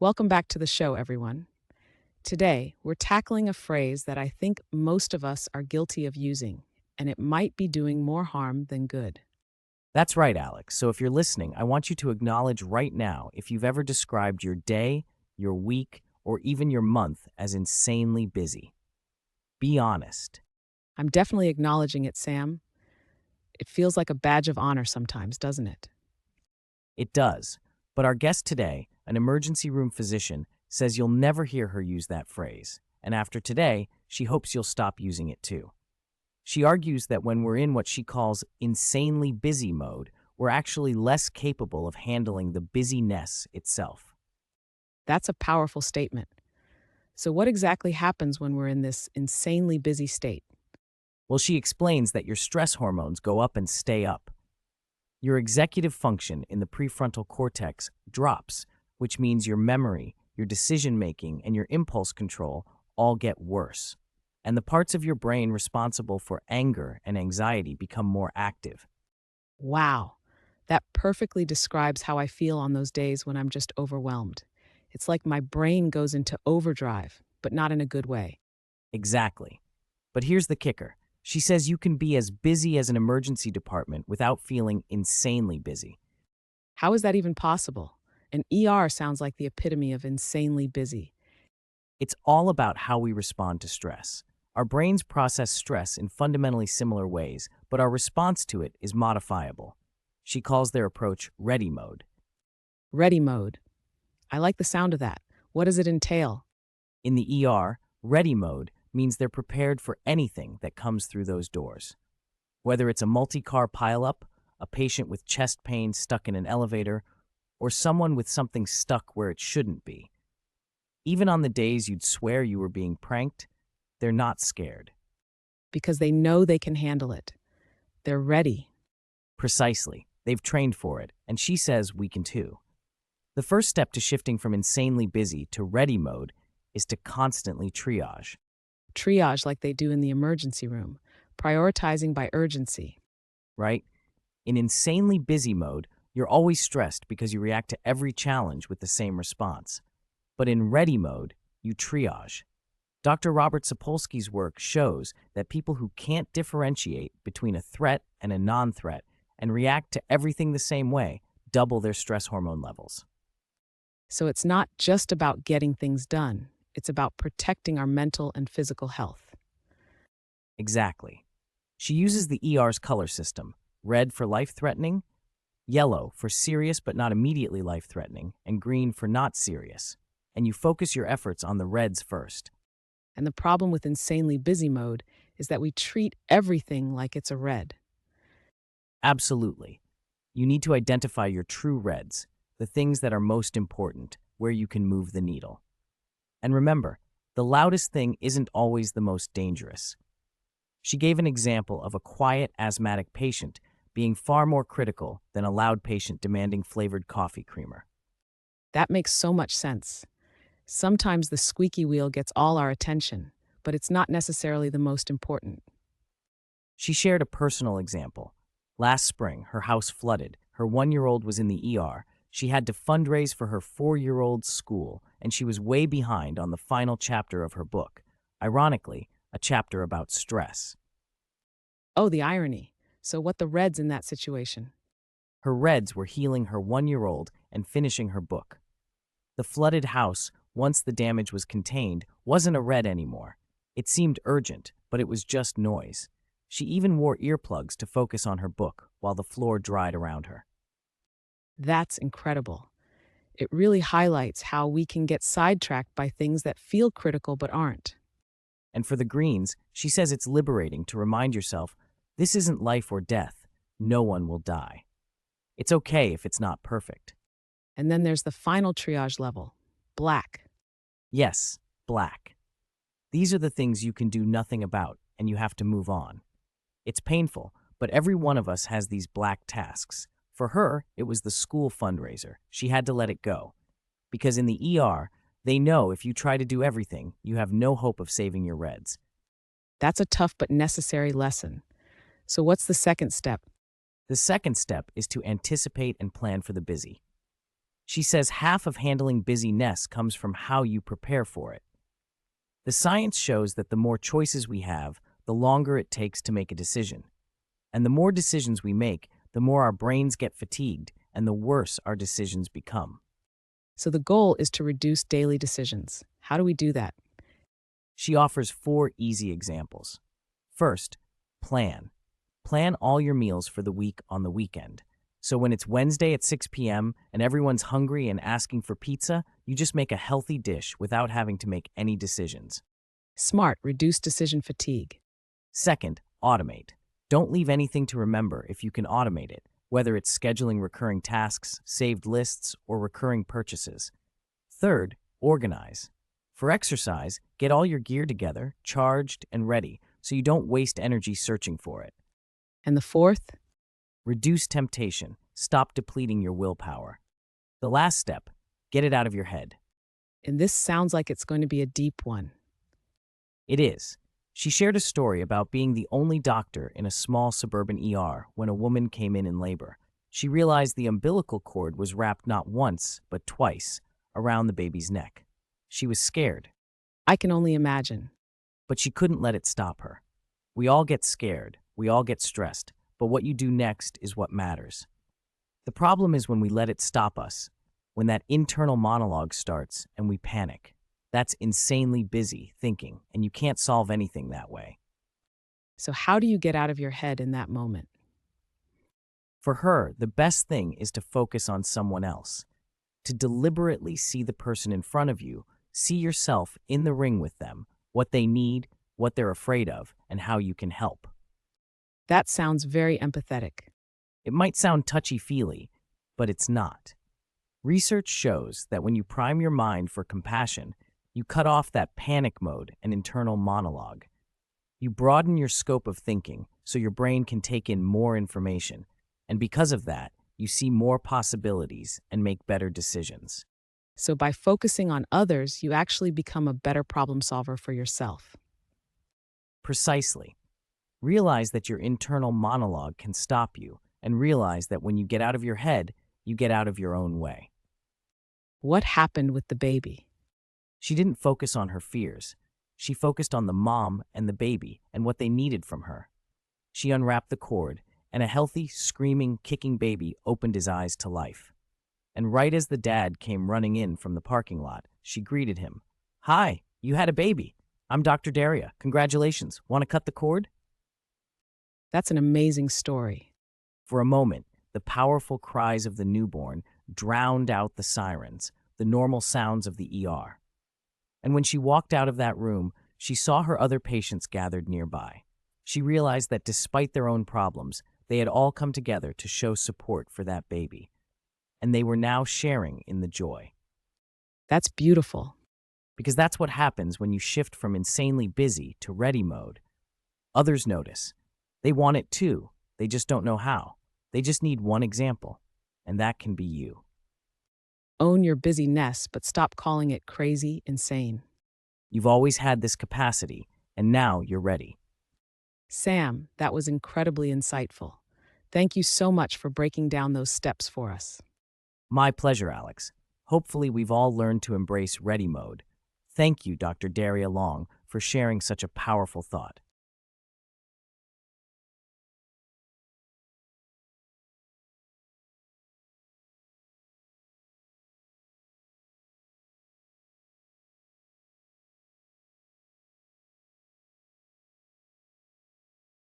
Welcome back to the show, everyone. Today, we're tackling a phrase that I think most of us are guilty of using, and it might be doing more harm than good. That's right, Alex. So if you're listening, I want you to acknowledge right now if you've ever described your day, your week, or even your month as insanely busy. Be honest. I'm definitely acknowledging it, Sam. It feels like a badge of honor sometimes, doesn't it? It does. But our guest today, an emergency room physician, says you'll never hear her use that phrase. And after today, she hopes you'll stop using it too. She argues that when we're in what she calls insanely busy mode, we're actually less capable of handling the busyness itself. That's a powerful statement. So, what exactly happens when we're in this insanely busy state? Well, she explains that your stress hormones go up and stay up. Your executive function in the prefrontal cortex drops, which means your memory, your decision making, and your impulse control all get worse. And the parts of your brain responsible for anger and anxiety become more active. Wow, that perfectly describes how I feel on those days when I'm just overwhelmed. It's like my brain goes into overdrive, but not in a good way. Exactly. But here's the kicker. She says you can be as busy as an emergency department without feeling insanely busy. How is that even possible? An ER sounds like the epitome of insanely busy. It's all about how we respond to stress. Our brains process stress in fundamentally similar ways, but our response to it is modifiable. She calls their approach ready mode. Ready mode. I like the sound of that. What does it entail? In the ER, ready mode means they're prepared for anything that comes through those doors. Whether it's a multi-car pileup, a patient with chest pain stuck in an elevator, or someone with something stuck where it shouldn't be. Even on the days you'd swear you were being pranked, they're not scared. Because they know they can handle it. They're ready. Precisely. They've trained for it, and she says we can too. The first step to shifting from insanely busy to ready mode is to constantly triage. Triage like they do in the emergency room, prioritizing by urgency. Right? In insanely busy mode, you're always stressed because you react to every challenge with the same response. But in ready mode, you triage. Dr. Robert Sapolsky's work shows that people who can't differentiate between a threat and a non-threat and react to everything the same way double their stress hormone levels. So it's not just about getting things done, it's about protecting our mental and physical health. Exactly. She uses the ER's color system, red for life-threatening, yellow for serious but not immediately life-threatening, and green for not serious. And you focus your efforts on the reds first. And the problem with insanely busy mode is that we treat everything like it's a red. Absolutely. You need to identify your true reds, the things that are most important, where you can move the needle. And remember, the loudest thing isn't always the most dangerous. She gave an example of a quiet asthmatic patient being far more critical than a loud patient demanding flavored coffee creamer. That makes so much sense. Sometimes the squeaky wheel gets all our attention, but it's not necessarily the most important. She shared a personal example. Last spring, her house flooded. Her 1-year-old was in the ER. She had to fundraise for her 4-year-old's school, and she was way behind on the final chapter of her book. Ironically, a chapter about stress. Oh, the irony. So, what the reds in that situation? Her reds were healing her 1-year-old and finishing her book. The flooded house, once the damage was contained, wasn't a red anymore. It seemed urgent, but it was just noise. She even wore earplugs to focus on her book while the floor dried around her. That's incredible. It really highlights how we can get sidetracked by things that feel critical but aren't. And for the greens, she says it's liberating to remind yourself, this isn't life or death. No one will die. It's okay if it's not perfect. And then there's the final triage level black. Yes, black. These are the things you can do nothing about, and you have to move on. It's painful, but every one of us has these black tasks. For her, it was the school fundraiser. She had to let it go. Because in the ER, they know if you try to do everything, you have no hope of saving your reds. That's a tough but necessary lesson. So, what's the second step? The second step is to anticipate and plan for the busy. She says half of handling busyness comes from how you prepare for it. The science shows that the more choices we have, the longer it takes to make a decision. And the more decisions we make, the more our brains get fatigued and the worse our decisions become. So the goal is to reduce daily decisions. How do we do that? She offers 4 easy examples. First, plan. Plan all your meals for the week on the weekend. So when it's Wednesday at 6 p.m. and everyone's hungry and asking for pizza, you just make a healthy dish without having to make any decisions. Smart, reduce decision fatigue. Second, automate. Don't leave anything to remember if you can automate it, whether it's scheduling recurring tasks, saved lists, or recurring purchases. Third, organize. For exercise, get all your gear together, charged, and ready, so you don't waste energy searching for it. And the fourth? Reduce temptation. Stop depleting your willpower. The last step, get it out of your head. And this sounds like it's going to be a deep one. It is. She shared a story about being the only doctor in a small suburban ER when a woman came in labor. She realized the umbilical cord was wrapped not once, but twice, around the baby's neck. She was scared, I can only imagine. but she couldn't let it stop her. We all get scared, we all get stressed, but what you do next is what matters. The problem is when we let it stop us, when that internal monologue starts and we panic. That's insanely busy thinking, and you can't solve anything that way. So how do you get out of your head in that moment? For her, the best thing is to focus on someone else, to deliberately see the person in front of you, see yourself in the ring with them, what they need, what they're afraid of, and how you can help. That sounds very empathetic. It might sound touchy-feely, but it's not. Research shows that when you prime your mind for compassion, you cut off that panic mode and internal monologue. You broaden your scope of thinking so your brain can take in more information, and because of that, you see more possibilities and make better decisions. So by focusing on others, you actually become a better problem solver for yourself. Precisely. Realize that your internal monologue can stop you, and realize that when you get out of your head, you get out of your own way. What happened with the baby? She didn't focus on her fears. She focused on the mom and the baby and what they needed from her. She unwrapped the cord, and a healthy, screaming, kicking baby opened his eyes to life. And right as the dad came running in from the parking lot, she greeted him. "Hi, you had a baby. I'm Dr. Daria. Congratulations. Want to cut the cord?" That's an amazing story. For a moment, the powerful cries of the newborn drowned out the sirens, the normal sounds of the ER. And when she walked out of that room, she saw her other patients gathered nearby. She realized that despite their own problems, they had all come together to show support for that baby. And they were now sharing in the joy. That's beautiful. Because that's what happens when you shift from insanely busy to ready mode. Others notice. They want it too. They just don't know how. They just need one example, and that can be you. Own your busyness, but stop calling it crazy, insane. You've always had this capacity, and now you're ready. Sam, that was incredibly insightful. Thank you so much for breaking down those steps for us. My pleasure, Alex. Hopefully we've all learned to embrace ready mode. Thank you, Dr. Daria Long, for sharing such a powerful thought.